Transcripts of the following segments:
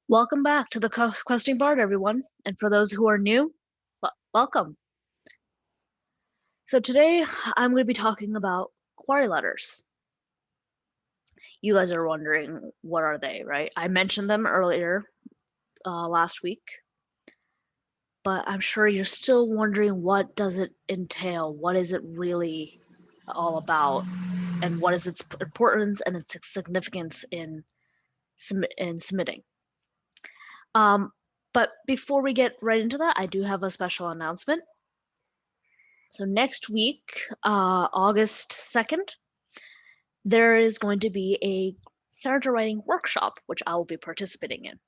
Welcome back to the Questing Bard, everyone. And for those who are new, welcome. So today I'm going to be talking about quarry letters. You guys are wondering, what are they, right? I mentioned them earlier last week, but I'm sure you're still wondering, what does it entail? What is it really all about? And what is its importance and its significance in submitting? But before we get right into that, I do have a special announcement. So next week, August 2nd, there is going to be a character writing workshop, which I will be participating in.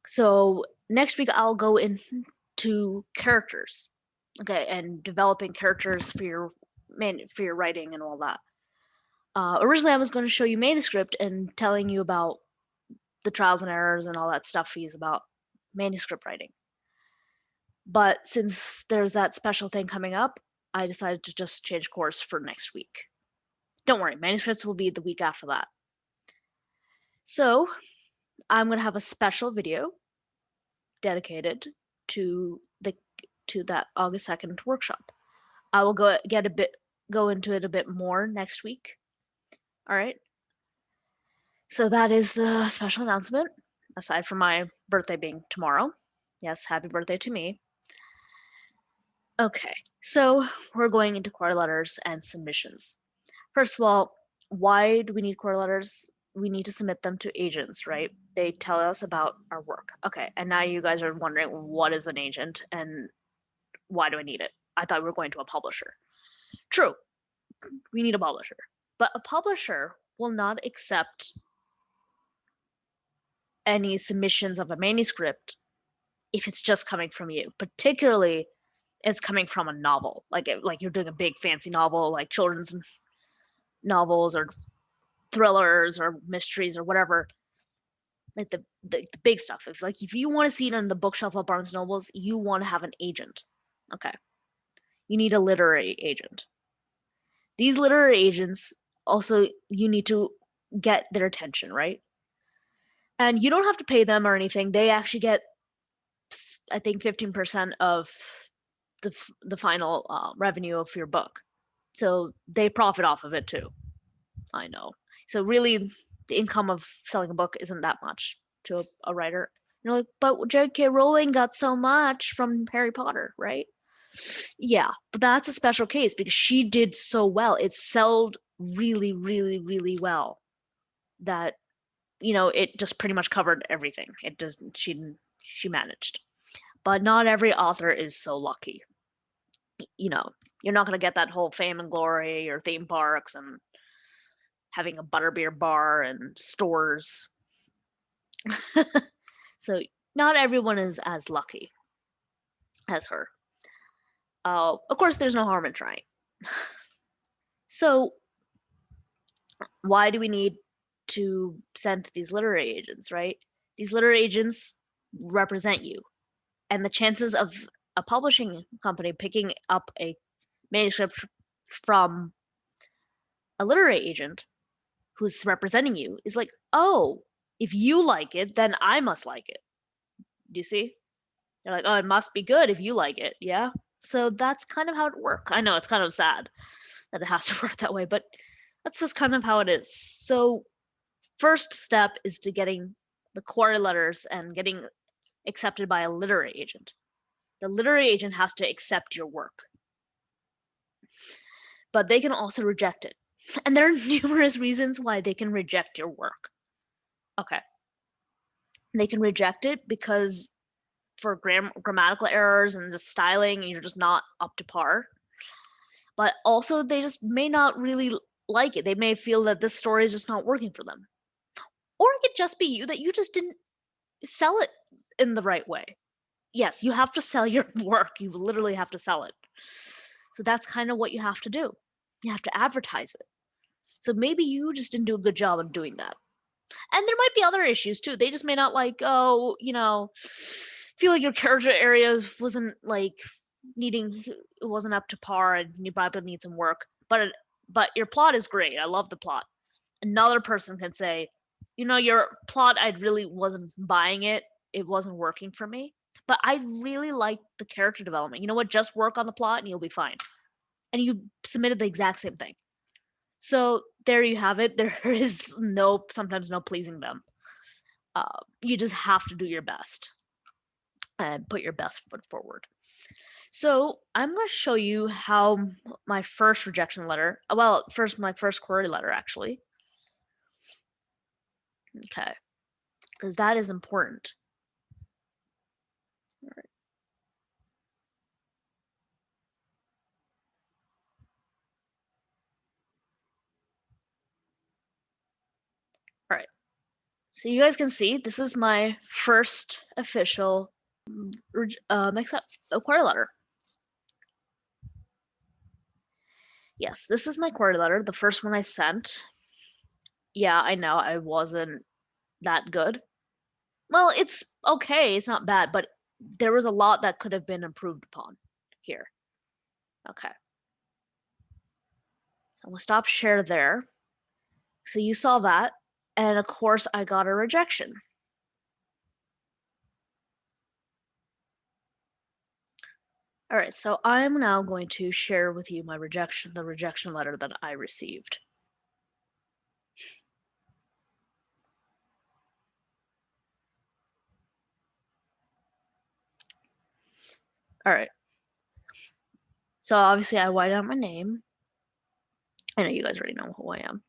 So next week, I'll go into characters, okay, and developing characters for your writing and all that. Originally, I was going to show you manuscript and telling you about the trials and errors and all that stuff he's about manuscript writing. But since there's that special thing coming up, I decided to just change course for next week. Don't worry, manuscripts will be the week after that. So I'm going to have a special video dedicated to that August 2nd workshop. I will go into it a bit more next week. All right. So that is the special announcement, aside from my birthday being tomorrow. Yes, happy birthday to me. Okay, so we're going into quarter letters and submissions. First of all, why do we need quarter letters? We need to submit them to agents, right? They tell us about our work. Okay, and now you guys are wondering, what is an agent and why do I need it? I thought we were going to a publisher. True, we need a publisher, but a publisher will not accept any submissions of a manuscript if it's just coming from you, particularly it's coming from a novel, like you're doing a big fancy novel, like children's novels or thrillers or mysteries or whatever, like the big stuff. If you want to see it on the bookshelf of Barnes Nobles, you want to have an agent. Okay, you need a literary agent. These literary agents also, you need to get their attention, right? And you don't have to pay them or anything. They actually get, I think, 15% of the final revenue of your book, so they profit off of it too. I know. So really, the income of selling a book isn't that much to a writer. You're like, but J.K. Rowling got so much from Harry Potter, right? Yeah, but that's a special case because she did so well. It sold really, really, really well that, it just pretty much covered everything. It doesn't, she managed. But not every author is so lucky. You're not going to get that whole fame and glory or theme parks and having a butterbeer bar and stores. So not everyone is as lucky as her. Of course, there's no harm in trying. So why do we need to send these literary agents, right? These literary agents represent you, and the chances of a publishing company picking up a manuscript from a literary agent who's representing you is like, oh, if you like it, then I must like it. Do you see? They're like, oh, it must be good if you like it. Yeah. So that's kind of how it works. I know it's kind of sad that it has to work that way, but that's just kind of how it is. So first step is to getting the quarry letters and getting accepted by a literary agent. The literary agent has to accept your work, but they can also reject it. And there are numerous reasons why they can reject your work. Okay. They can reject it because for grammatical errors and just styling, you're just not up to par. But also, they just may not really like it. They may feel that this story is just not working for them. Or it could just be you, that you just didn't sell it in the right way. Yes, you have to sell your work. You literally have to sell it. So that's kind of what you have to do. You have to advertise it. So maybe you just didn't do a good job of doing that. And there might be other issues too. They just may not like, oh, feel like your character area wasn't like it wasn't up to par and you probably need some work. But your plot is great. I love the plot. Another person can say, your plot, I really wasn't buying it. It wasn't working for me. But I really liked the character development. You know what? Just work on the plot and you'll be fine. And you submitted the exact same thing. So there you have it. There is sometimes no pleasing them. You just have to do your best and put your best foot forward. So I'm going to show you how my first rejection letter, my first query letter actually. Okay, because that is important. All right. All right. So you guys can see this is my first official query letter. Yes, this is my query letter, the first one I sent. Yeah, I know I wasn't that good. Well, it's okay, it's not bad, but there was a lot that could have been improved upon here. Okay. So I'm gonna stop share there. So you saw that, and of course I got a rejection. All right, so I'm now going to share with you the rejection letter that I received. All right. So obviously I white out my name. I know you guys already know who I am.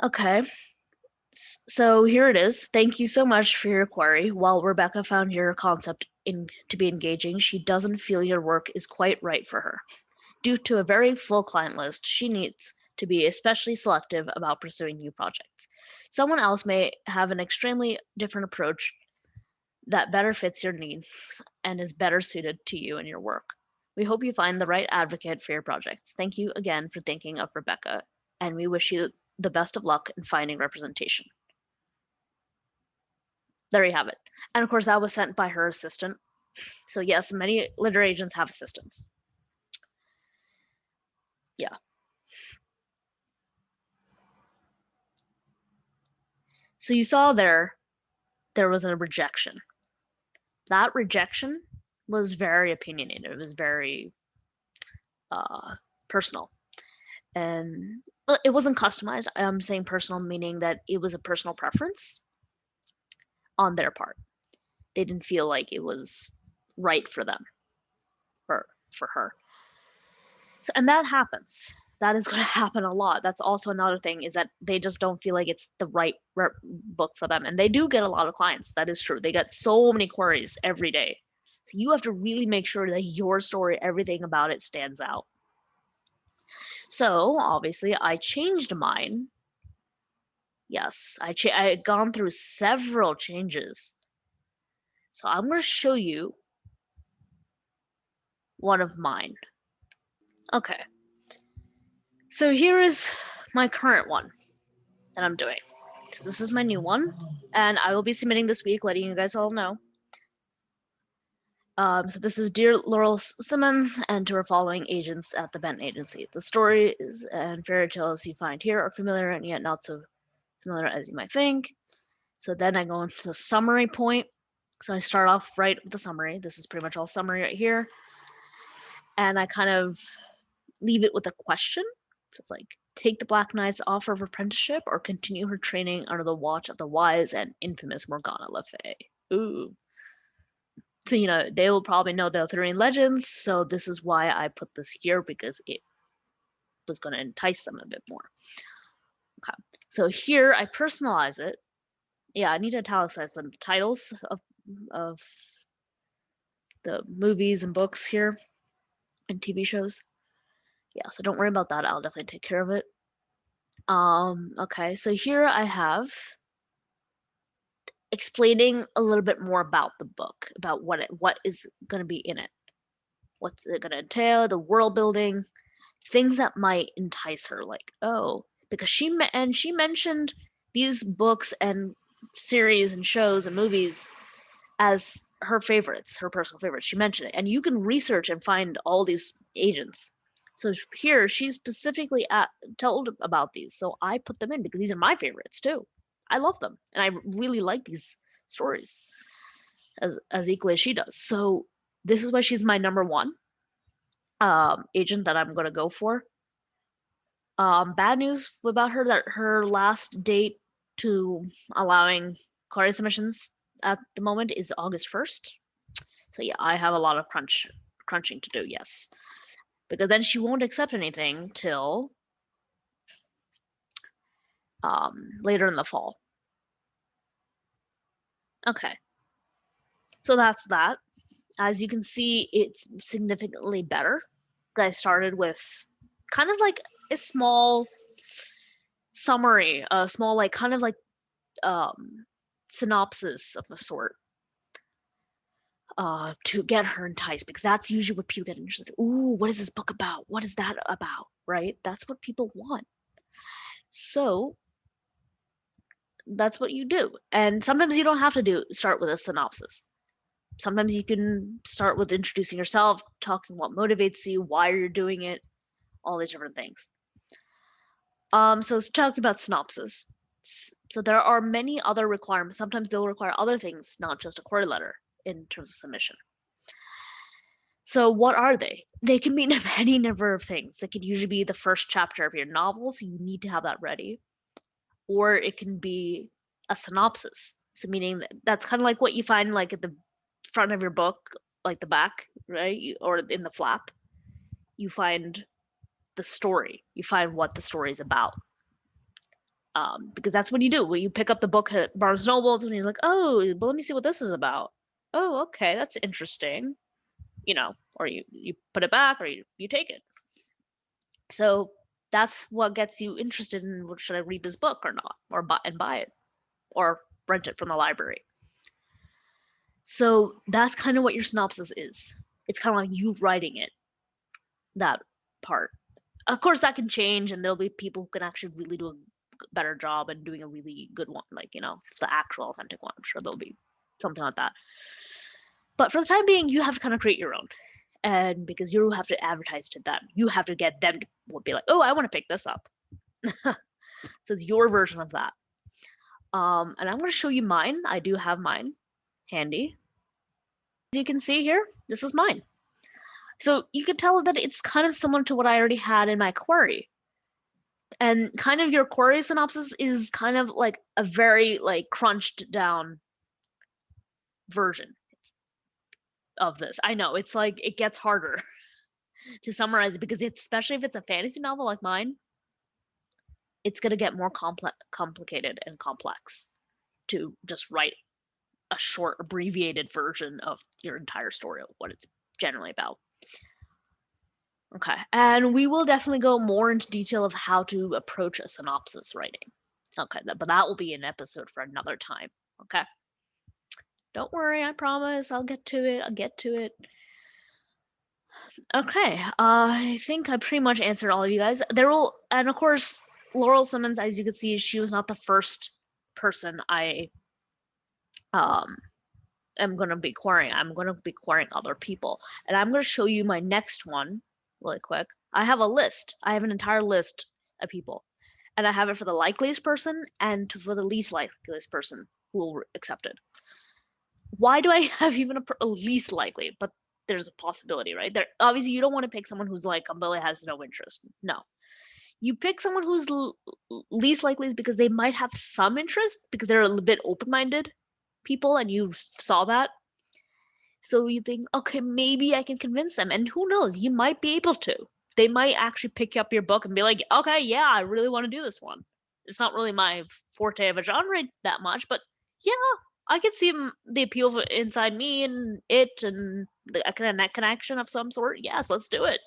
Okay. So here it is. Thank you so much for your query. While Rebecca found your concept to be engaging, she doesn't feel your work is quite right for her. Due to a very full client list, she needs to be especially selective about pursuing new projects. Someone else may have an extremely different approach that better fits your needs and is better suited to you and your work. We hope you find the right advocate for your projects. Thank you again for thinking of Rebecca, and we wish you the best of luck in finding representation. There you have it. And of course, that was sent by her assistant. So yes, many literary agents have assistants. Yeah. So you saw there was a rejection. That rejection was very opinionated. It was very personal. And it wasn't customized. I'm saying personal, meaning that it was a personal preference on their part. They didn't feel like it was right for them or for her. So, and that happens. That is going to happen a lot. That's also another thing, is that they just don't feel like it's the right book for them. And they do get a lot of clients. That is true. They get so many queries every day. So you have to really make sure that your story, everything about it, stands out. So obviously I changed mine. Yes, I had gone through several changes. So I'm going to show you one of mine. Okay. So here is my current one that I'm doing. So this is my new one, and I will be submitting this week, letting you guys all know. So this is Dear Laurel Simmons and to her following agents at the Benton Agency. The stories and fairy tales you find here are familiar and yet not so familiar as you might think. So then I go into the summary point. So I start off right with the summary. This is pretty much all summary right here. And I kind of leave it with a question. So it's like, take the Black Knight's offer of apprenticeship or continue her training under the watch of the wise and infamous Morgana Le Fay. Ooh. So, they will probably know the Arthurian legends, so this is why I put this here, because it was going to entice them a bit more. Okay. So here I personalize it. Yeah, I need to italicize the titles of the movies and books here and TV shows. Yeah, so don't worry about that. I'll definitely take care of it. Okay, so here I have explaining a little bit more about the book, about what is going to be in it. What's it going to entail, the world building, things that might entice her, like, oh, because she mentioned these books and series and shows and movies as her favorites, her personal favorites. She mentioned it, and you can research and find all these agents. So here she's specifically told about these. So I put them in because these are my favorites too. I love them and I really like these stories as equally as she does. So this is why she's my number one agent that I'm gonna go for. Bad news about her that her last date to allowing query submissions at the moment is August 1st. So yeah, I have a lot of crunching to do, yes. Because then she won't accept anything till later in the fall. Okay, so that's that. As you can see, it's significantly better. I started with kind of like a small summary, a small like kind of like synopsis of a sort to get her enticed, because that's usually what people get interested in. Ooh, what is this book about? What is that about? Right? That's what people want. So that's what you do. And sometimes you don't have to start with a synopsis. Sometimes you can start with introducing yourself, talking what motivates you, why you're doing it, all these different things. So it's talking about synopsis. So there are many other requirements. Sometimes they'll require other things, not just a query letter in terms of submission. So what are they? They can mean any number of things. They could usually be the first chapter of your novel, so you need to have that ready. Or it can be a synopsis. So meaning that's kind of like what you find like at the front of your book, like the back, right? Or in the flap. You find the story. You find what the story is about. Because that's what you do when you pick up the book at Barnes Nobles and you're like, oh, but let me see what this is about. Oh, okay, that's interesting. Or you put it back or you take it. So that's what gets you interested in, should I read this book or not, or buy it, or rent it from the library. So that's kind of what your synopsis is. It's kind of like you writing it, that part. Of course, that can change, and there'll be people who can actually really do a better job and doing a really good one, like the actual authentic one. I'm sure there'll be something like that. But for the time being, you have to kind of create your own, and because you have to advertise to them, you have to get them to be like, oh, I want to pick this up. So it's your version of that. And I'm going to show you mine. I do have mine handy. As you can see here, this is mine. So you can tell that it's kind of similar to what I already had in my query. And kind of your query synopsis is kind of like a very like crunched down version of this. I know it's like it gets harder to summarize it because especially if it's a fantasy novel like mine, it's going to get more complicated and complex to just write a short abbreviated version of your entire story of what it's generally about. Okay, and we will definitely go more into detail of how to approach a synopsis writing. Okay, but that will be an episode for another time. Okay, don't worry, I promise I'll get to it. Okay, I think I pretty much answered all of you guys. And of course, Laurel Simmons, as you can see, she was not the first person I am going to be querying. I'm going to be querying other people. And I'm going to show you my next one really quick. I have a list. I have an entire list of people. And I have it for the likeliest person and for the least likeliest person who will accept it. Why do I have even a least likely? But there's a possibility, right? There obviously you don't want to pick someone who's like completely has no interest. No. You pick someone who's least likely because they might have some interest because they're a little bit open-minded people and you saw that. So you think, okay, maybe I can convince them. And who knows, you might be able to. They might actually pick up your book and be like, okay, yeah, I really want to do this one. It's not really my forte of a genre that much, but yeah, I could see the appeal inside me and it and that connection of some sort. Yes, let's do it.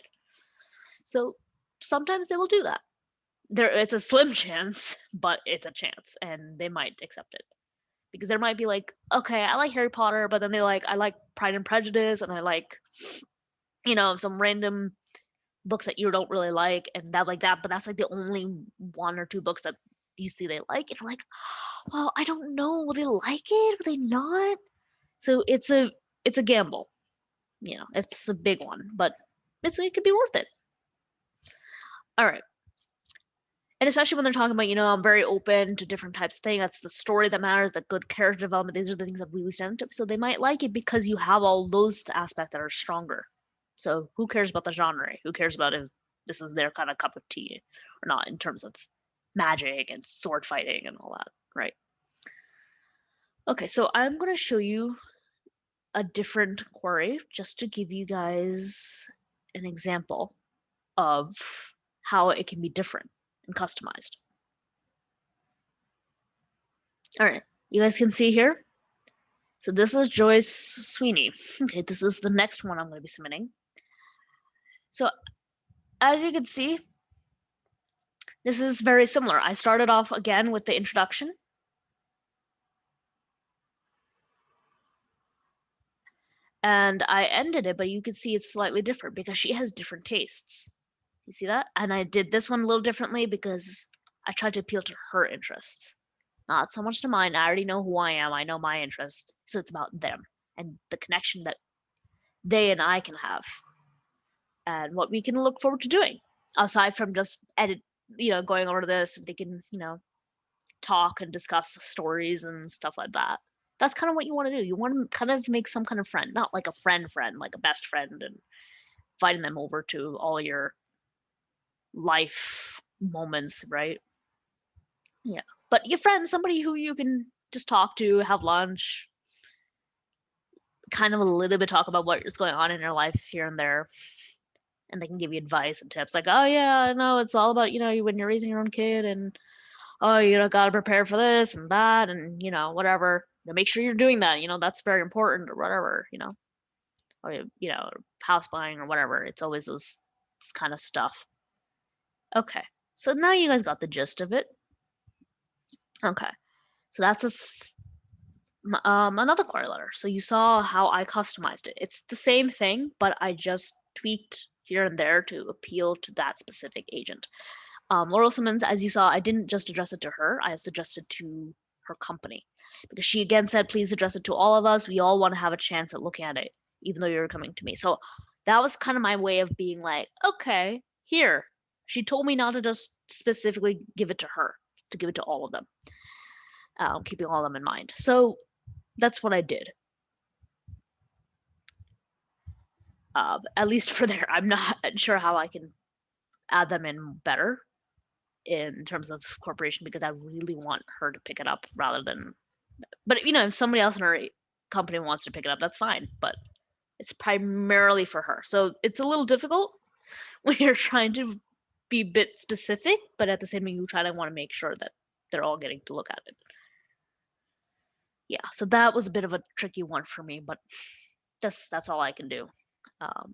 So sometimes they will do that. It's a slim chance, but it's a chance, and they might accept it. Because there might be like, okay, I like Harry Potter, but then I like Pride and Prejudice, and I like, some random books that you don't really like, and that like that. But that's like the only one or two books that you see they like, and you're like, well, I don't know, will they like it? Will they not? So it's a gamble. It's a big one, but it could be worth it. All right. And especially when they're talking about, I'm very open to different types of things. That's the story that matters, the good character development. These are the things that really stand out. So they might like it because you have all those aspects that are stronger. So who cares about the genre? Who cares about if this is their kind of cup of tea or not in terms of magic and sword fighting and all that, right? Okay, so I'm going to show you a different query just to give you guys an example of how it can be different and customized. All right, you guys can see here. So this is Joyce Sweeney. Okay, this is the next one I'm going to be submitting. So as you can see, this is very similar. I started off again with the introduction. And I ended it, but you can see it's slightly different because she has different tastes. You see that? And I did this one a little differently because I tried to appeal to her interests. Not so much to mine. I already know who I am. I know my interests. So it's about them and the connection that they and I can have and what we can look forward to doing aside from just going over this. They can, talk and discuss stories and stuff like that. That's kind of what you want to do. You want to kind of make some kind of friend, not like a friend, like a best friend, and inviting them over to all your life moments, right? Yeah. But your friend, somebody who you can just talk to, have lunch, kind of a little bit talk about what is going on in your life here and there. And they can give you advice and tips like, oh, yeah, I know it's all about, when you're raising your own kid and, oh, got to prepare for this and that and, whatever. Make sure you're doing that. That's very important or whatever, or, house buying or whatever. It's always this kind of stuff. Okay. So now you guys got the gist of it. Okay. So that's another query letter. So you saw how I customized it. It's the same thing, but I just tweaked here and there to appeal to that specific agent. Laurel Simmons, as you saw, I didn't just address it to her. I just addressed it to her company because she again said, please address it to all of us. We all want to have a chance at looking at it, even though you're coming to me. So that was kind of my way of being like, okay, here. She told me not to just specifically give it to her, to give it to all of them, keeping all of them in mind. So that's what I did. At least for there. I'm not sure how I can add them in better in terms of corporation because I really want her to pick it up rather than. But if somebody else in our company wants to pick it up, that's fine. But it's primarily for her, so it's a little difficult when you're trying to be a bit specific, but at the same time, you try to want to make sure that they're all getting to look at it. Yeah, so that was a bit of a tricky one for me, but that's all I can do.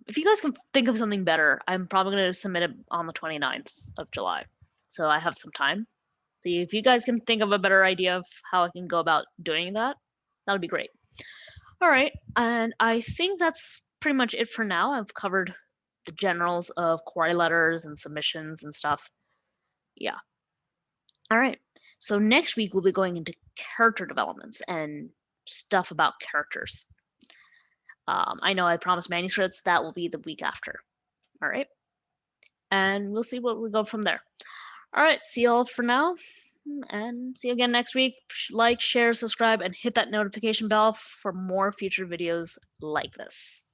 If you guys can think of something better, I'm probably going to submit it on the 29th of July. So I have some time. So if you guys can think of a better idea of how I can go about doing that, that would be great. All right, and I think that's pretty much it for now. I've covered the generals of query letters and submissions and stuff. Yeah. All right. So next week we'll be going into character developments and stuff about characters. I know I promised manuscripts. That will be the week after. All right. And we'll see what we go from there. All right. See you all for now. And see you again next week. Like, share, subscribe, and hit that notification bell for more future videos like this.